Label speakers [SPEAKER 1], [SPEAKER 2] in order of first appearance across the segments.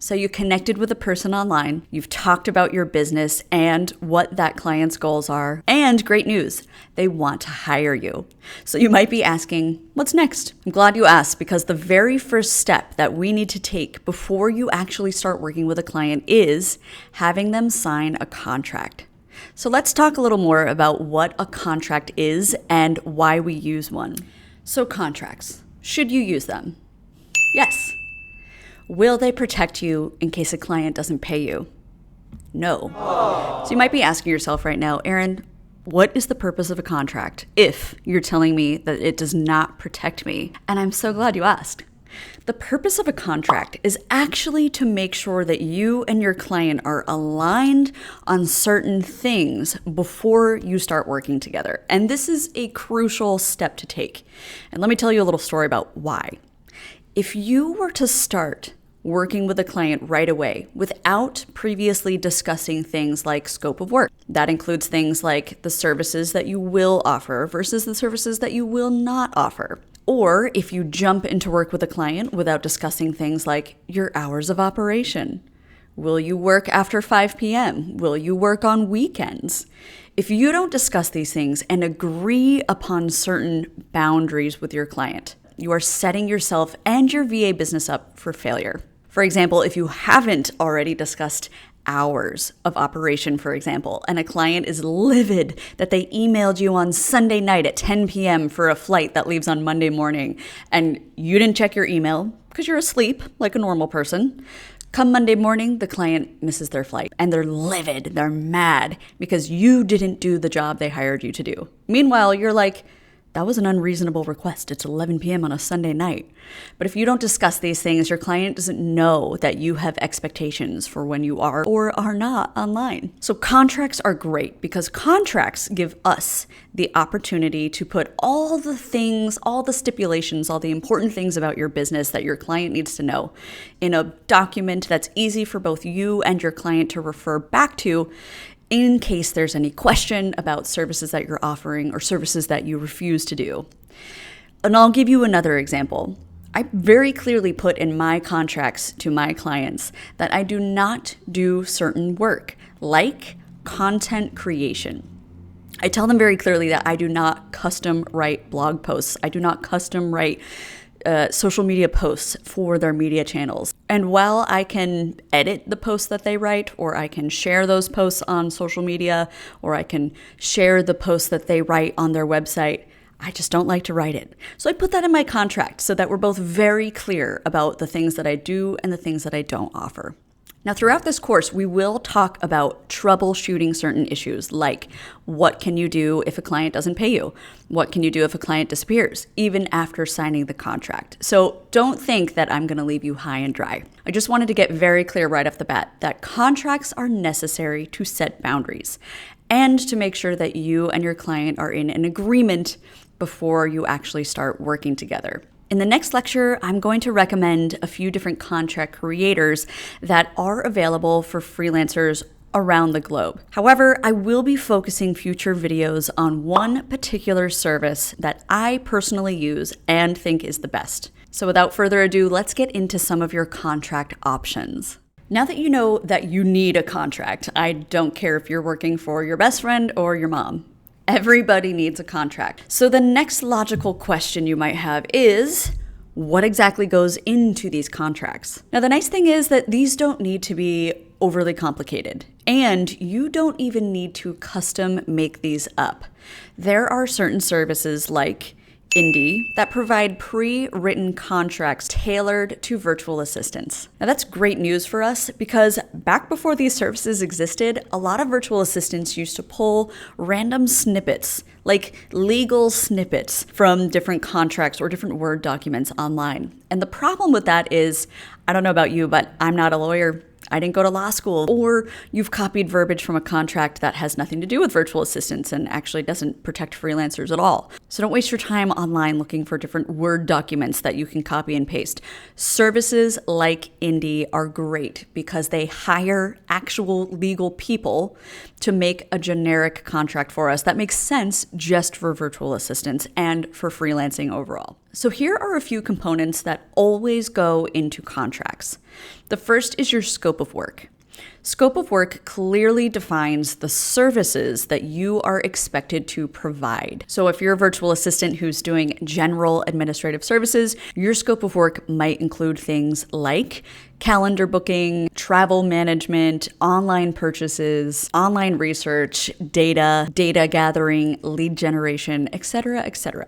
[SPEAKER 1] So you connected with a person online, you've talked about your business and what that client's goals are, and great news, they want to hire you. So you might be asking, what's next? I'm glad you asked, because the very first step that we need to take before you actually start working with a client is having them sign a contract. So let's talk a little more about what a contract is and why we use one. So contracts, should you use them? Yes. Will they protect you in case a client doesn't pay you? No. So you might be asking yourself right now, Erin, what is the purpose of a contract if you're telling me that it does not protect me? And I'm so glad you asked. The purpose of a contract is actually to make sure that you and your client are aligned on certain things before you start working together. And this is a crucial step to take. And let me tell you a little story about why. If you were to start working with a client right away without previously discussing things like scope of work, that includes things like the services that you will offer versus the services that you will not offer. Or if you jump into work with a client without discussing things like your hours of operation. Will you work after 5 p.m.? Will you work on weekends? If you don't discuss these things and agree upon certain boundaries with your client, you are setting yourself and your VA business up for failure. For example, if you haven't already discussed hours of operation, for example, and a client is livid that they emailed you on Sunday night at 10 p.m. for a flight that leaves on Monday morning, and you didn't check your email because you're asleep like a normal person, come Monday morning, the client misses their flight and they're livid, they're mad because you didn't do the job they hired you to do. Meanwhile, you're like, that was an unreasonable request. It's 11 p.m. on a Sunday night. But if you don't discuss these things, your client doesn't know that you have expectations for when you are or are not online. So contracts are great because contracts give us the opportunity to put all the things, all the stipulations, all the important things about your business that your client needs to know in a document that's easy for both you and your client to refer back to in case there's any question about services that you're offering or services that you refuse to do. And I'll give you another example. I very clearly put in my contracts to my clients that I do not do certain work, like content creation. I tell them very clearly that I do not custom write blog posts. I do not custom write social media posts for their media channels. And while I can edit the posts that they write, or I can share those posts on social media, or I can share the posts that they write on their website, I just don't like to write it. So I put that in my contract so that we're both very clear about the things that I do and the things that I don't offer. Now, throughout this course, we will talk about troubleshooting certain issues, like what can you do if a client doesn't pay you? What can you do if a client disappears, even after signing the contract? So don't think that I'm going to leave you high and dry. I just wanted to get very clear right off the bat that contracts are necessary to set boundaries and to make sure that you and your client are in an agreement before you actually start working together. In the next lecture, I'm going to recommend a few different contract creators that are available for freelancers around the globe. However, I will be focusing future videos on one particular service that I personally use and think is the best. So without further ado, let's get into some of your contract options. Now that you know that you need a contract, I don't care if you're working for your best friend or your mom. Everybody needs a contract. So the next logical question you might have is, what exactly goes into these contracts? Now, the nice thing is that these don't need to be overly complicated, and you don't even need to custom make these up. There are certain services like NDAs that provide pre-written contracts tailored to virtual assistants. Now that's great news for us because back before these services existed, a lot of virtual assistants used to pull random snippets, like legal snippets from different contracts or different Word documents online. And the problem with that is, I don't know about you, but I'm not a lawyer. I didn't go to law school, or you've copied verbiage from a contract that has nothing to do with virtual assistants and actually doesn't protect freelancers at all. So don't waste your time online looking for different Word documents that you can copy and paste. Services like NDAs are great because they hire actual legal people to make a generic contract for us that makes sense just for virtual assistants and for freelancing overall. So here are a few components that always go into contracts. The first is your scope of work. Scope of work clearly defines the services that you are expected to provide. So if you're a virtual assistant who's doing general administrative services, your scope of work might include things like calendar booking, travel management, online purchases, online research, data gathering, lead generation, etc., etc.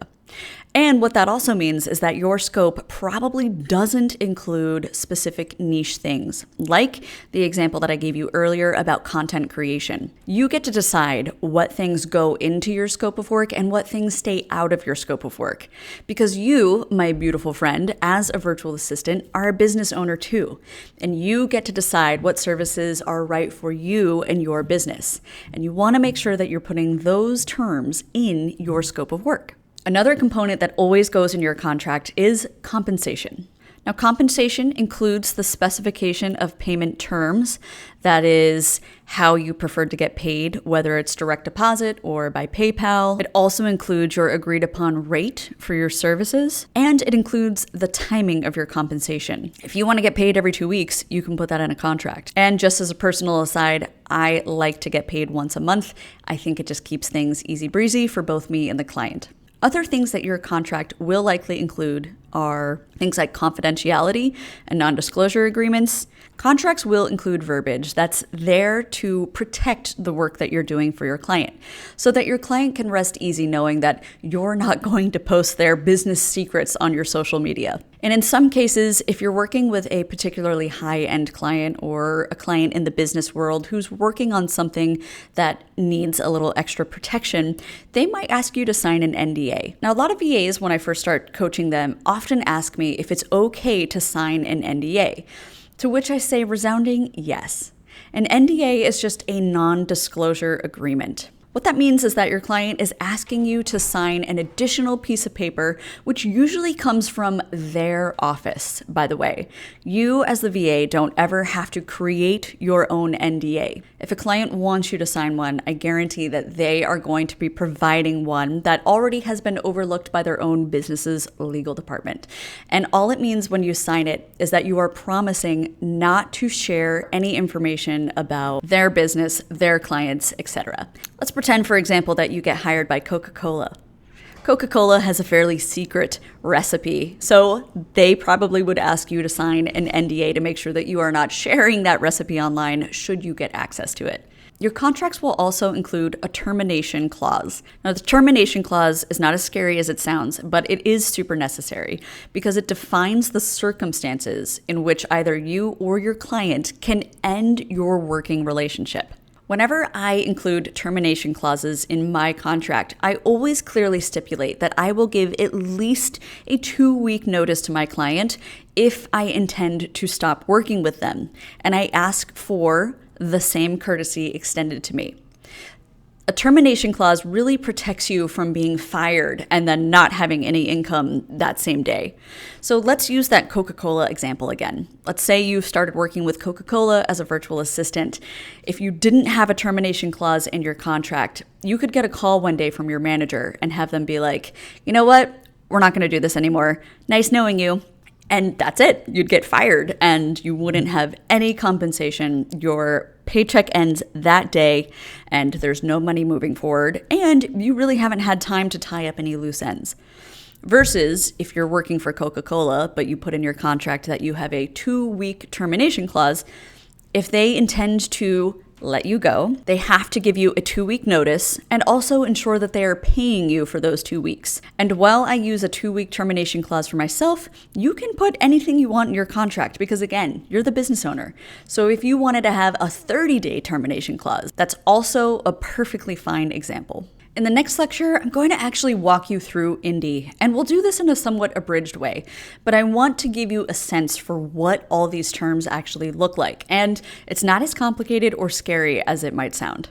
[SPEAKER 1] And what that also means is that your scope probably doesn't include specific niche things, like the example that I gave you earlier about content creation. You get to decide what things go into your scope of work and what things stay out of your scope of work. Because you, my beautiful friend, as a virtual assistant, are a business owner too. And you get to decide what services are right for you and your business. And you want to make sure that you're putting those terms in your scope of work. Another component that always goes in your contract is compensation. Now, compensation includes the specification of payment terms. That is how you prefer to get paid, whether it's direct deposit or by PayPal. It also includes your agreed upon rate for your services, and it includes the timing of your compensation. If you want to get paid every 2 weeks, you can put that in a contract. And just as a personal aside, I like to get paid once a month. I think it just keeps things easy breezy for both me and the client. Other things that your contract will likely include are things like confidentiality and non-disclosure agreements. Contracts will include verbiage that's there to protect the work that you're doing for your client, so that your client can rest easy knowing that you're not going to post their business secrets on your social media. And in some cases, if you're working with a particularly high-end client or a client in the business world who's working on something that needs a little extra protection, they might ask you to sign an NDA. Now, a lot of VAs, when I first start coaching them, often ask me if it's okay to sign an NDA, to which I say resounding yes. An NDA is just a non-disclosure agreement. What that means is that your client is asking you to sign an additional piece of paper, which usually comes from their office, by the way. You, as the VA, don't ever have to create your own NDA. If a client wants you to sign one, I guarantee that they are going to be providing one that already has been overlooked by their own business's legal department. And all it means when you sign it is that you are promising not to share any information about their business, their clients, etc. Let's pretend, for example, that you get hired by Coca-Cola. Coca-Cola has a fairly secret recipe, so they probably would ask you to sign an NDA to make sure that you are not sharing that recipe online should you get access to it. Your contracts will also include a termination clause. Now, the termination clause is not as scary as it sounds, but it is super necessary because it defines the circumstances in which either you or your client can end your working relationship. Whenever I include termination clauses in my contract, I always clearly stipulate that I will give at least a 2-week notice to my client if I intend to stop working with them, and I ask for the same courtesy extended to me. A termination clause really protects you from being fired and then not having any income that same day. So let's use that Coca-Cola example again. Let's say you started working with Coca-Cola as a virtual assistant. If you didn't have a termination clause in your contract, you could get a call one day from your manager and have them be like, you know what? We're not going to do this anymore. Nice knowing you. And that's it. You'd get fired and you wouldn't have any compensation. Your paycheck ends that day and there's no money moving forward. And you really haven't had time to tie up any loose ends. Versus if you're working for Coca-Cola, but you put in your contract that you have a 2-week termination clause, if they intend to let you go, they have to give you a 2-week notice and also ensure that they are paying you for those 2 weeks. And while I use a 2-week termination clause for myself, you can put anything you want in your contract because, again, you're the business owner. So if you wanted to have a 30-day termination clause, that's also a perfectly fine example. In the next lecture, I'm going to actually walk you through NDA, and we'll do this in a somewhat abridged way, but I want to give you a sense for what all these terms actually look like, and it's not as complicated or scary as it might sound.